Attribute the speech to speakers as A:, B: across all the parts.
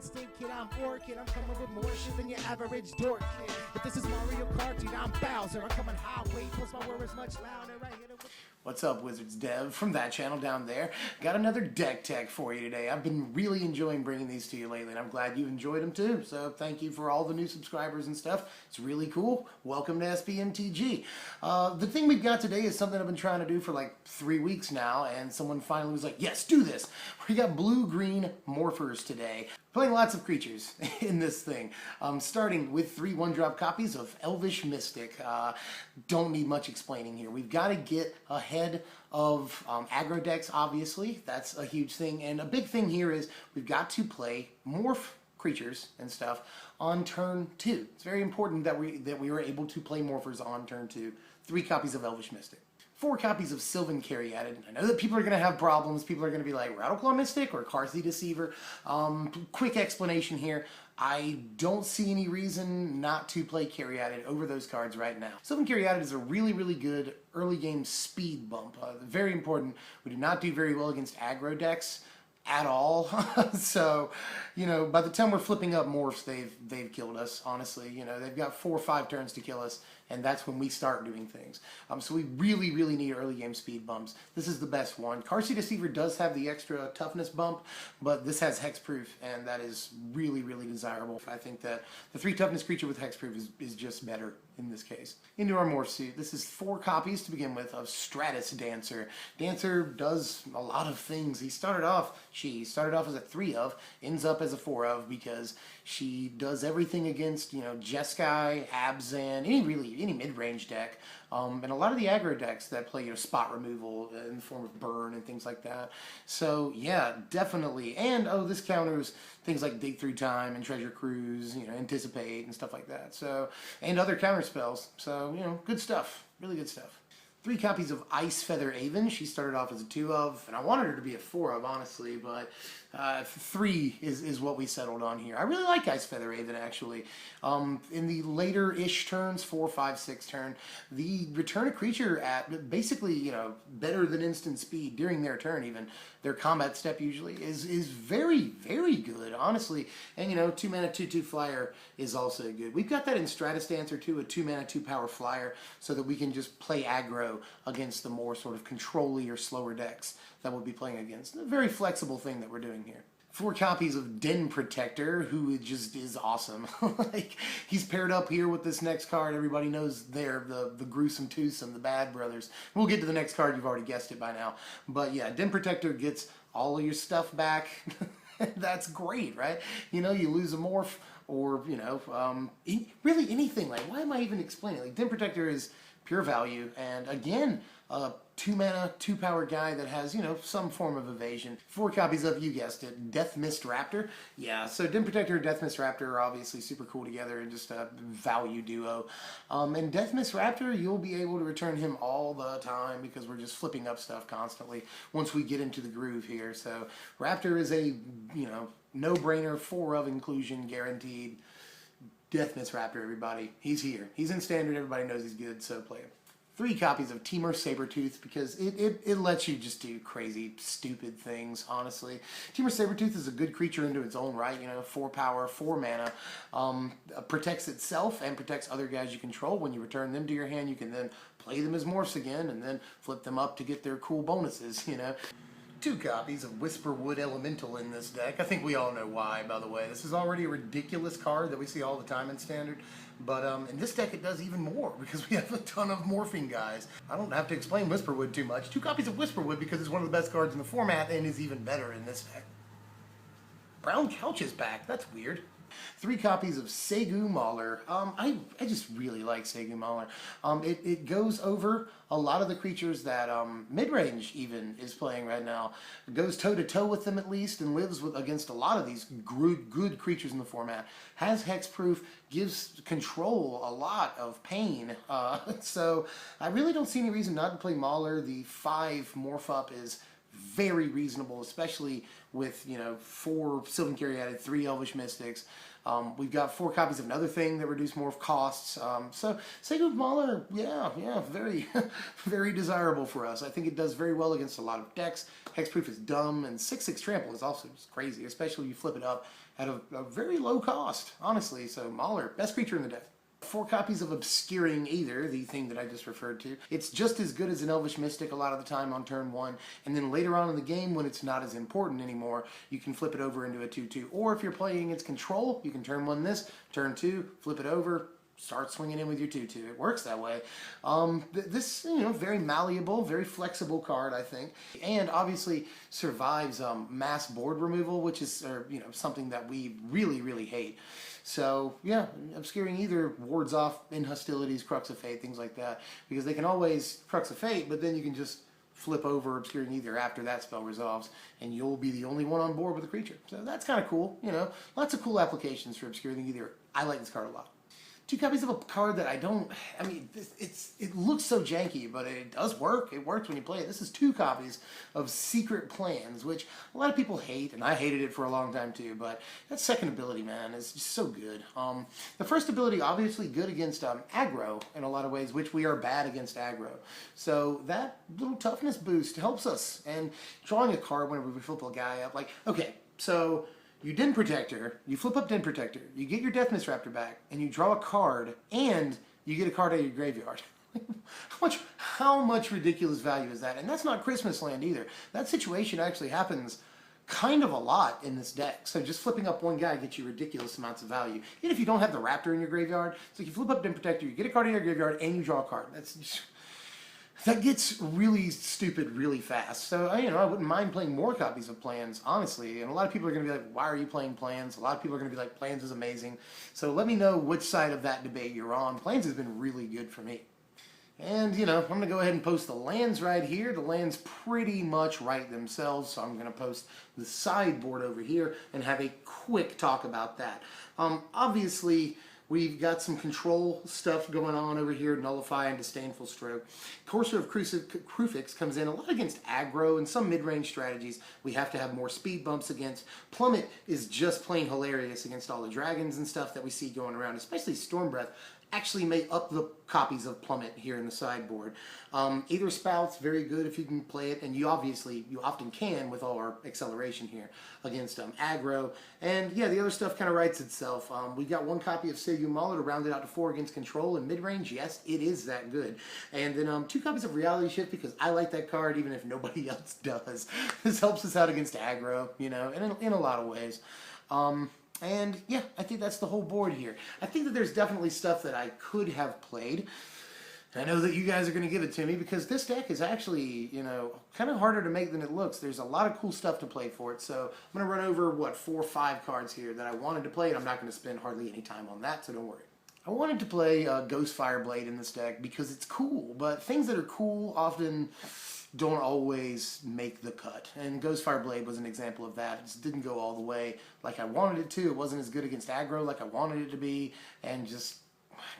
A: instinct, kid, I'm Orchid. I'm coming with more shit than your average dork, kid. If this is Mario Kart, dude, I'm Bowser. I'm coming highway, plus my word is much louder. Right here.
B: What's up, Wizards Dev, from that channel down there. Got another deck tech for you today. I've been really enjoying bringing these to you lately, and I'm glad you've enjoyed them too. So thank you for all the new subscribers and stuff. It's really cool. Welcome to MTG. The thing we've got today is something I've been trying to do for like 3 weeks now, and someone finally was like, yes, do this. We got blue-green morphers today. Playing lots of creatures in this thing. Starting with 3 1-drop copies of Elvish Mystic. Don't need much explaining here. We've got to get ahead of aggro decks, obviously. That's a huge thing. And a big thing here is we've got to play morph creatures and stuff on turn 2. It's very important that we are able to play morphers on turn 2. 3 copies of Elvish Mystic. 4 copies of Sylvan Caryatid. I know that people are going to have problems. People are going to be like, Rattleclaw Mystic or Karthi Deceiver? Quick explanation here. I don't see any reason not to play Caryatid over those cards right now. Sylvan Caryatid is a really, really good early game speed bump. Very important. We do not do very well against aggro decks at all. So, you know, by the time we're flipping up morphs, they've killed us, honestly. You know, they've got 4 or 5 turns to kill us, and that's when we start doing things. So we really, really need early game speed bumps. This is the best one. Karthi Deceiver does have the extra toughness bump, but this has hexproof, and that is really, really desirable. I think that the 3 toughness creature with hexproof is just better in this case. Into our morph suit. This is 4 copies to begin with of Stratus Dancer. Dancer does a lot of things. She started off as a 3 of, ends up as a 4 of, because she does everything against, you know, Jeskai, Abzan, any mid-range deck, and a lot of the aggro decks that play, you know, spot removal in the form of burn and things like that. So yeah, definitely. And this counters things like Dig Through Time and Treasure Cruise, you know, Anticipate and stuff like that. So, and other counter spells. So, you know, good stuff. Really good stuff. 3 copies of Ice Feather Aven. She started off as a 2 of, and I wanted her to be a 4 of, honestly, but 3 is what we settled on here. I really like Ice Feather Aven, actually. In the later-ish turns, 4, 5, 6 turn, the return a creature at basically, you know, better than instant speed during their turn even, their combat step usually, is very, very good, honestly. And, you know, 2 mana, 2/2 flyer is also good. We've got that in Stratus Dancer too, a 2 mana, 2 power flyer, so that we can just play aggro against the more sort of control-y or slower decks that we'll be playing against. A very flexible thing that we're doing here. 4 copies of Den Protector, who just is awesome. Like, he's paired up here with this next card. Everybody knows they're the Gruesome Twosome, the Bad Brothers. We'll get to the next card. You've already guessed it by now. But yeah, Den Protector gets all of your stuff back. That's great, right? You know, you lose a morph, or, you know, really anything. Like, why am I even explaining? Like, Den Protector is pure value, and again, 2 mana, 2 power guy that has, you know, some form of evasion. 4 copies of, you guessed it, Deathmist Raptor. Yeah, so Den Protector and Deathmist Raptor are obviously super cool together and just a value duo. And Deathmist Raptor, you'll be able to return him all the time because we're just flipping up stuff constantly once we get into the groove here. So Raptor is a, you know, no-brainer, 4 of inclusion guaranteed. Deathmist Raptor, everybody. He's here. He's in standard. Everybody knows he's good, so play him. 3 copies of Temur Sabertooth, because it lets you just do crazy, stupid things, honestly. Temur Sabertooth is a good creature into its own right, you know, 4 power, 4 mana. Protects itself and protects other guys you control. When you return them to your hand, you can then play them as morphs again and then flip them up to get their cool bonuses, you know. 2 copies of Whisperwood Elemental in this deck. I think we all know why, by the way. This is already a ridiculous card that we see all the time in Standard. But in this deck it does even more because we have a ton of morphing guys. I don't have to explain Whisperwood too much. 2 copies of Whisperwood because it's one of the best cards in the format and is even better in this deck. Brown Couch is back. That's weird. 3 copies of Sagu Mauler. I just really like Sagu Mauler. It goes over a lot of the creatures that mid-range even is playing right now. It goes toe-to-toe with them at least and lives against a lot of these good creatures in the format. Has hexproof, gives control a lot of pain. So I really don't see any reason not to play Mauler. The 5 morph up is very reasonable, especially with, you know, 4 Sylvan Caryatid, 3 Elvish Mystics. We've got 4 copies of another thing that reduce morph costs. So Sagu Mauler, yeah, very, very desirable for us. I think it does very well against a lot of decks. Hexproof is dumb, and 6/6 trample is also just crazy, especially when you flip it up at a very low cost, honestly. So Mauler, best creature in the deck. 4 copies of Obscuring Aether, the thing that I just referred to. It's just as good as an Elvish Mystic a lot of the time on turn 1, and then later on in the game, when it's not as important anymore, you can flip it over into a 2/2. Or if you're playing against control, you can turn 1 this, turn 2, flip it over, start swinging in with your 2/2. It works that way. This, you know, very malleable, very flexible card, I think, and obviously survives mass board removal, which is, you know, something that we really, really hate. So yeah, Obscuring Aether wards off Inhostilities, Crux of Fate, things like that, because they can always Crux of Fate, but then you can just flip over Obscuring Aether after that spell resolves, and you'll be the only one on board with the creature. So that's kind of cool, you know. Lots of cool applications for Obscuring Aether. I like this card a lot. 2 copies of a card that I mean, it looks so janky, but it does work. It works when you play it. This is 2 copies of Secret Plans, which a lot of people hate, and I hated it for a long time too, but that second ability, man, is just so good. The first ability, obviously good against aggro in a lot of ways, which we are bad against aggro. So that little toughness boost helps us, and drawing a card whenever we flip a guy up, like, okay, so you Den Protector, you flip up Den Protector, you get your Deathmist Raptor back, and you draw a card, and you get a card out of your graveyard. How much ridiculous value is that? And that's not Christmas Land either. That situation actually happens kind of a lot in this deck. So just flipping up one guy gets you ridiculous amounts of value. Even if you don't have the Raptor in your graveyard, so if you flip up Den Protector, you get a card in your graveyard, and you draw a card. That gets really stupid really fast. So, you know, I wouldn't mind playing more copies of Plans, honestly. And a lot of people are going to be like, why are you playing Plans? A lot of people are going to be like, Plans is amazing. So let me know which side of that debate you're on. Plans has been really good for me. And, you know, I'm going to go ahead and post the lands right here. The lands pretty much write themselves, so I'm going to post the sideboard over here and have a quick talk about that. Obviously, we've got some control stuff going on over here, Nullify and Disdainful Stroke. Courser of Crucifix comes in a lot against aggro and some mid-range strategies we have to have more speed bumps against. Plummet is just plain hilarious against all the dragons and stuff that we see going around, especially Stormbreath. Actually may up the copies of Plummet here in the sideboard. Aether Spout's very good if you can play it, and you often can with all our acceleration here against aggro. And yeah, the other stuff kind of writes itself. We've got 1 copy of Sagu Mauler to round it out to 4 against control and mid-range. Yes, it is that good. And then 2 copies of Reality Shift because I like that card even if nobody else does. This helps us out against aggro, you know, and in a lot of ways. And yeah, I think that's the whole board here. I think that there's definitely stuff that I could have played. I know that you guys are going to give it to me because this deck is actually, you know, kind of harder to make than it looks. There's a lot of cool stuff to play for it. So I'm going to run over, 4 or 5 cards here that I wanted to play, and I'm not going to spend hardly any time on that, so don't worry. I wanted to play Ghost Fireblade in this deck because it's cool, but things that are cool often don't always make the cut. And Ghost Fireblade was an example of that. It just didn't go all the way like I wanted it to. It wasn't as good against aggro like I wanted it to be, and just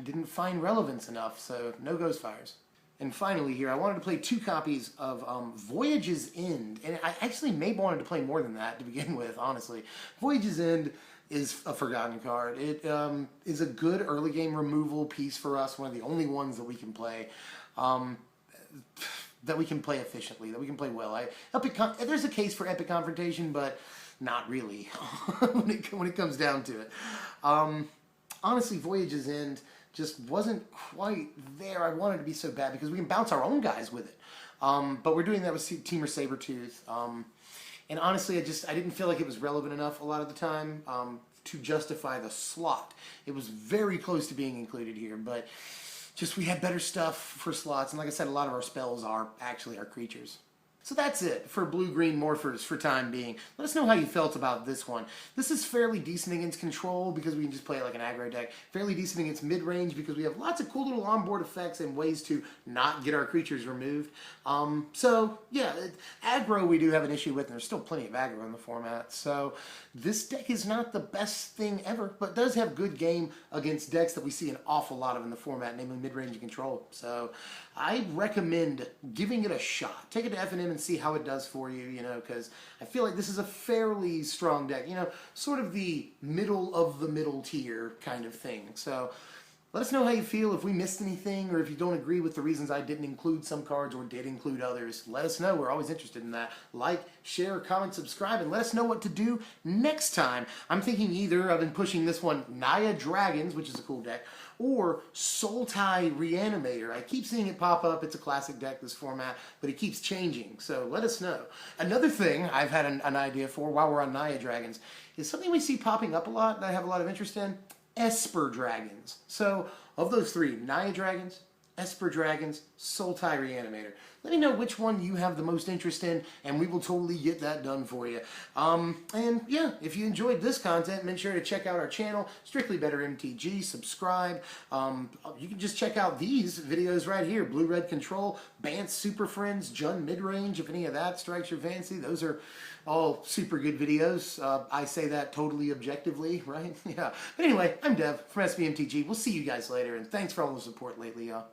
B: didn't find relevance enough, so no Ghost Fires. And finally here, I wanted to play 2 copies of Voyage's End. And I actually maybe wanted to play more than that to begin with, honestly. Voyage's End is a forgotten card. It is a good early game removal piece for us, one of the only ones that we can play. That we can play efficiently, that we can play well. There's a case for Epic Confrontation, but not really when it comes down to it. Honestly, Voyage's End just wasn't quite there. I wanted to be so bad because we can bounce our own guys with it. But we're doing that with Temur Sabertooth. And honestly, I didn't feel like it was relevant enough a lot of the time to justify the slot. It was very close to being included here, but just we had better stuff for slots, and like I said, a lot of our spells are actually our creatures. So that's it for Blue-Green Morphers for time being. Let us know how you felt about this one. This is fairly decent against control because we can just play it like an aggro deck. Fairly decent against mid-range because we have lots of cool little onboard effects and ways to not get our creatures removed. So, yeah, aggro we do have an issue with, and there's still plenty of aggro in the format. So this deck is not the best thing ever, but does have good game against decks that we see an awful lot of in the format, namely mid-range and control. So I recommend giving it a shot. Take it to FNM and see how it does for you, you know, because I feel like this is a fairly strong deck, you know, sort of the middle of the middle tier kind of thing. So let us know how you feel, if we missed anything, or if you don't agree with the reasons I didn't include some cards or did include others. Let us know. We're always interested in that. Like, share, comment, subscribe, and let us know what to do next time. I'm thinking either I've been pushing this one, Naya Dragons, which is a cool deck, or Sultai Reanimator. I keep seeing it pop up. It's a classic deck, this format, but it keeps changing, so let us know. Another thing I've had an idea for while we're on Naya Dragons is something we see popping up a lot that I have a lot of interest in. Esper Dragons. So, of those three, Naya Dragons, Esper Dragons, Sultai Reanimator. Let me know which one you have the most interest in, and we will totally get that done for you. And yeah, if you enjoyed this content, make sure to check out our channel, Strictly Better MTG, subscribe. You can just check out these videos right here, Blue Red Control, Bance Super Friends, Jun Midrange, if any of that strikes your fancy. Those are all super good videos. I say that totally objectively, right? Yeah. But anyway, I'm Dev from SBMTG. We'll see you guys later, and thanks for all the support lately, y'all.